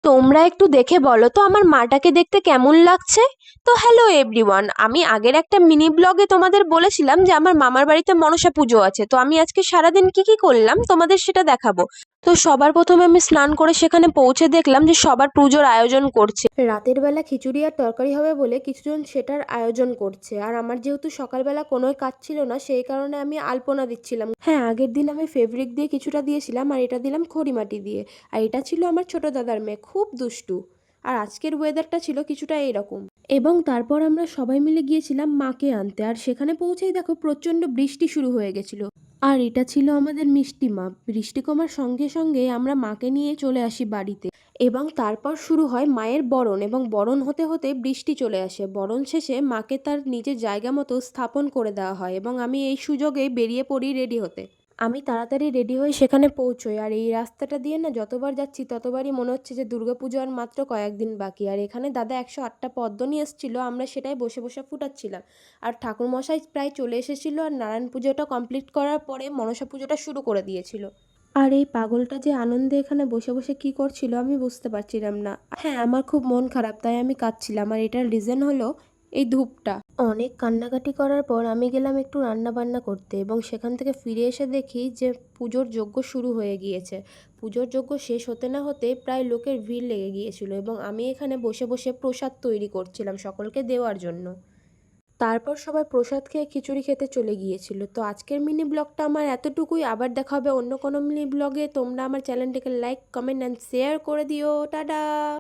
তোমরা একটু দেখে বলো তো আমার মাটাকে দেখতে কেমন লাগছে। তো হ্যালো এভরিওয়ান, আমি আগের একটা মিনি ব্লগে তোমাদের বলেছিলাম যে আমার মামার বাড়িতে মনসা পুজো আছে, তো আমি আজকে সারাদিন কি কি করলাম তোমাদের সেটা দেখাবো। তো সবার প্রথমে আমি স্নান করে সেখানে পৌঁছে দেখলাম যে সবার পুজোর আয়োজন করছে। রাতের বেলা খিচুড়ি আর তরকারি হবে বলে কিছুজন সেটার আয়োজন করছে, আর আমার যেহেতু সকালবেলা কোনো কাজ ছিল না সেই কারণে আমি আলপনা দিচ্ছিলাম। হ্যাঁ, আগের দিন আমি ফেব্রিক দিয়ে কিছুটা দিয়েছিলাম আর এটা দিলাম খড়িমাটি দিয়ে। আর এটা ছিল আমার ছোট দাদার মেয়ে, খুব দুষ্টু। আর আজকের ওয়েদারটা ছিল কিছুটা এরকম। এবং তারপর আমরা সবাই মিলে গিয়েছিলাম মাকে আনতে, আর সেখানে পৌঁছেই দেখো প্রচণ্ড বৃষ্টি শুরু হয়ে গেছিল। আর এটা ছিল আমাদের মিষ্টি মা। বৃষ্টি কমার সঙ্গে সঙ্গে আমরা মাকে নিয়ে চলে আসি বাড়িতে, এবং তারপর শুরু হয় মায়ের বরণ, এবং বরণ হতে হতে বৃষ্টি চলে আসে। বরণ শেষে মাকে তার নিজের জায়গা মতো স্থাপন করে দেওয়া হয়, এবং আমি এই সুযোগে বেরিয়ে পড়ি রেডি হতে। আমি তাড়াতাড়ি রেডি হয়ে সেখানে পৌঁছোই, আর এই রাস্তাটা দিয়ে না যতবার যাচ্ছি ততবারই মনে হচ্ছে যে দুর্গাপুজো আর মাত্র কয়েকদিন বাকি। আর এখানে দাদা 108টা পদ্ম নিয়ে এসেছিলো, আমরা সেটাই বসে বসে ফুটাচ্ছিলাম। আর ঠাকুরমশাই প্রায় চলে এসেছিলো, আর নারায়ণ পুজোটা কমপ্লিট করার পরে মনসা পুজোটা শুরু করে দিয়েছিল। আর এই পাগলটা যে আনন্দে এখানে বসে বসে কি করছিল আমি বুঝতে পারছিলাম না। হ্যাঁ, আমার খুব মন খারাপ, তাই আমি কাঁদছিলাম, আর এটার রিজন হলো এই ধূপটা। অনেক কান্নাকাটি করার পর আমি গেলাম একটু রান্না বান্না করতে, এবং সেখান থেকে ফিরে এসে দেখি যে পুজোর যজ্ঞ শুরু হয়ে গিয়েছে। পুজোর যজ্ঞ শেষ হতে না হতে প্রায় লোকের ভিড় লেগে গিয়েছিল, এবং আমি এখানে বসে বসে প্রসাদ তৈরি করছিলাম সকলকে দেওয়ার জন্য। তারপর সবাই প্রসাদ খেয়ে খিচুড়ি খেতে চলে গিয়েছিল। তো আজকের মিনি ব্লগটা আমার এতটুকুই। আবার দেখা হবে অন্য কোনো মিনি ব্লগে। তোমরা আমার চ্যানেলটিকে লাইক, কমেন্ট অ্যান্ড শেয়ার করে দিও। টাটা।